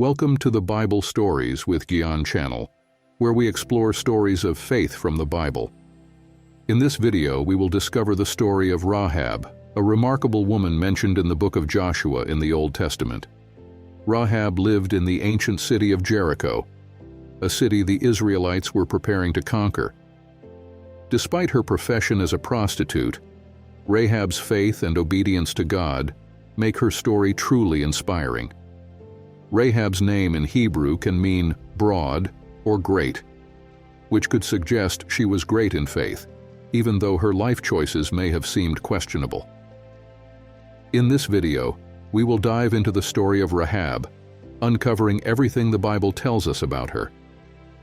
Welcome to the Bible Stories with Gian channel, where we explore stories of faith from the Bible. In this video, we will discover the story of Rahab, a remarkable woman mentioned in the book of Joshua in the Old Testament. Rahab lived in the ancient city of Jericho, a city the Israelites were preparing to conquer. Despite her profession as a prostitute, Rahab's faith and obedience to God make her story truly inspiring. Rahab's name in Hebrew can mean broad or great, which could suggest she was great in faith, even though her life choices may have seemed questionable. In this video, we will dive into the story of Rahab, uncovering everything the Bible tells us about her,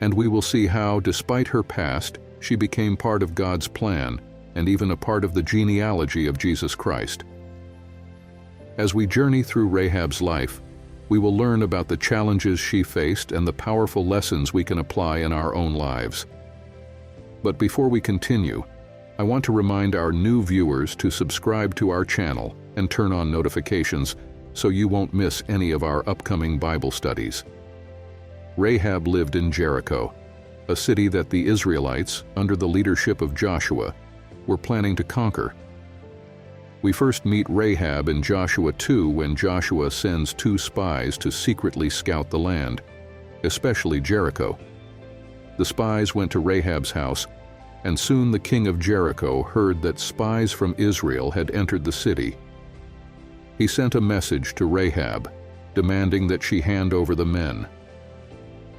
and we will see how, despite her past, she became part of God's plan and even a part of the genealogy of Jesus Christ. As we journey through Rahab's life, we will learn about the challenges she faced and the powerful lessons we can apply in our own lives. But before we continue, I want to remind our new viewers to subscribe to our channel and turn on notifications so you won't miss any of our upcoming Bible studies. Rahab lived in Jericho, a city that the Israelites, under the leadership of Joshua, were planning to conquer. We first meet Rahab in Joshua 2 when Joshua sends 2 spies to secretly scout the land, especially Jericho. The spies went to Rahab's house, and soon the king of Jericho heard that spies from Israel had entered the city. He sent a message to Rahab, demanding that she hand over the men.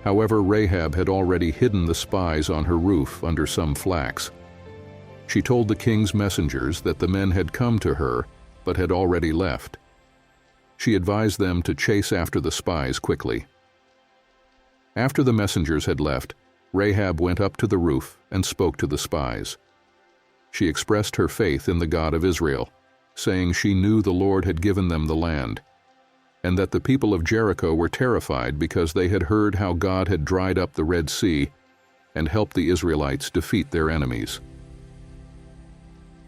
However, Rahab had already hidden the spies on her roof under some flax. She told the king's messengers that the men had come to her but had already left. She advised them to chase after the spies quickly. After the messengers had left, Rahab went up to the roof and spoke to the spies. She expressed her faith in the God of Israel, saying she knew the Lord had given them the land, and that the people of Jericho were terrified because they had heard how God had dried up the Red Sea and helped the Israelites defeat their enemies.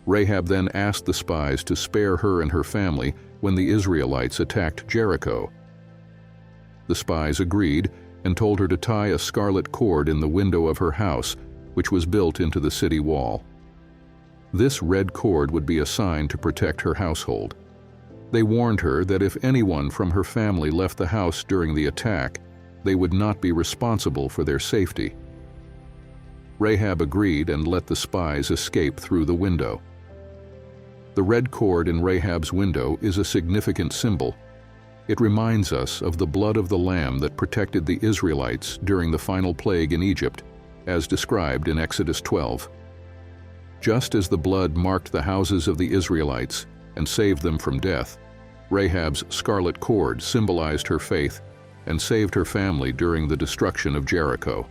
Rahab then asked the spies to spare her and her family when the Israelites attacked Jericho. The spies agreed and told her to tie a scarlet cord in the window of her house, which was built into the city wall. This red cord would be a sign to protect her household. They warned her that if anyone from her family left the house during the attack, they would not be responsible for their safety. Rahab agreed and let the spies escape through the window. The red cord in Rahab's window is a significant symbol. It reminds us of the blood of the Lamb that protected the Israelites during the final plague in Egypt, as described in Exodus 12. Just as the blood marked the houses of the Israelites and saved them from death, Rahab's scarlet cord symbolized her faith and saved her family during the destruction of Jericho.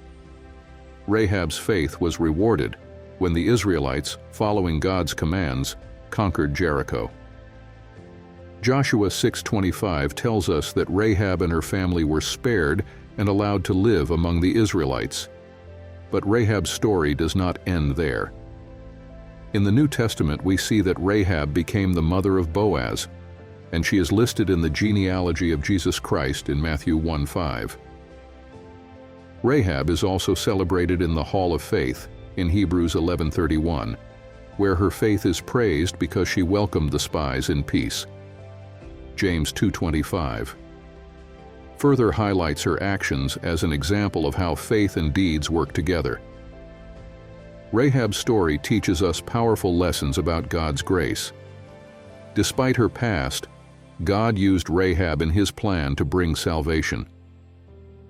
Rahab's faith was rewarded when the Israelites, following God's commands, conquered Jericho. Joshua 6:25 tells us that Rahab and her family were spared and allowed to live among the Israelites. But Rahab's story does not end there. In the New Testament, we see that Rahab became the mother of Boaz, and she is listed in the genealogy of Jesus Christ in Matthew 1:5. Rahab is also celebrated in the Hall of Faith in Hebrews 11:31, where her faith is praised because she welcomed the spies in peace. James 2:25 further highlights her actions as an example of how faith and deeds work together. Rahab's story teaches us powerful lessons about God's grace. Despite her past, God used Rahab in His plan to bring salvation.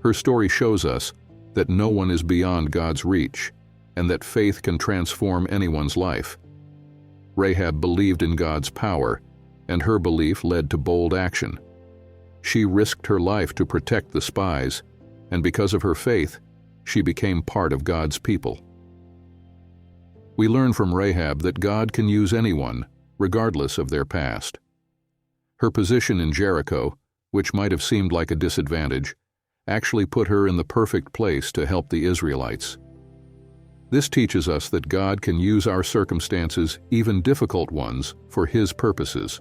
Her story shows us that no one is beyond God's reach, and that faith can transform anyone's life. Rahab believed in God's power, and her belief led to bold action. She risked her life to protect the spies, and because of her faith, she became part of God's people. We learn from Rahab that God can use anyone, regardless of their past. Her position in Jericho, which might have seemed like a disadvantage, actually put her in the perfect place to help the Israelites. This teaches us that God can use our circumstances, even difficult ones, for His purposes.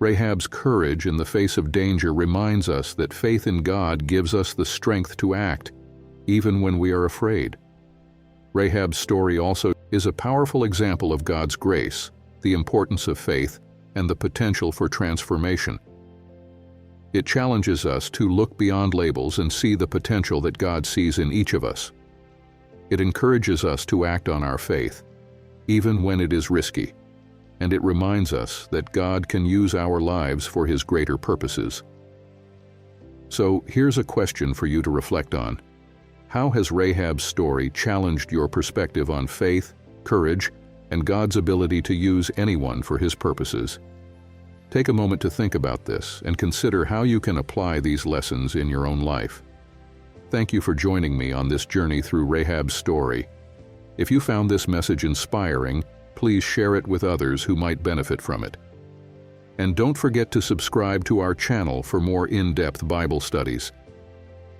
Rahab's courage in the face of danger reminds us that faith in God gives us the strength to act, even when we are afraid. Rahab's story also is a powerful example of God's grace, the importance of faith, and the potential for transformation. It challenges us to look beyond labels and see the potential that God sees in each of us. It encourages us to act on our faith, even when it is risky, and it reminds us that God can use our lives for His greater purposes. So here's a question for you to reflect on. How has Rahab's story challenged your perspective on faith, courage, and God's ability to use anyone for His purposes? Take a moment to think about this and consider how you can apply these lessons in your own life. Thank you for joining me on this journey through Rahab's story. If you found this message inspiring, please share it with others who might benefit from it. And don't forget to subscribe to our channel for more in-depth Bible studies.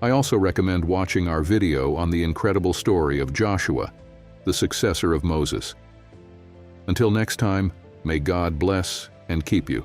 I also recommend watching our video on the incredible story of Joshua, the successor of Moses. Until next time, may God bless and keep you.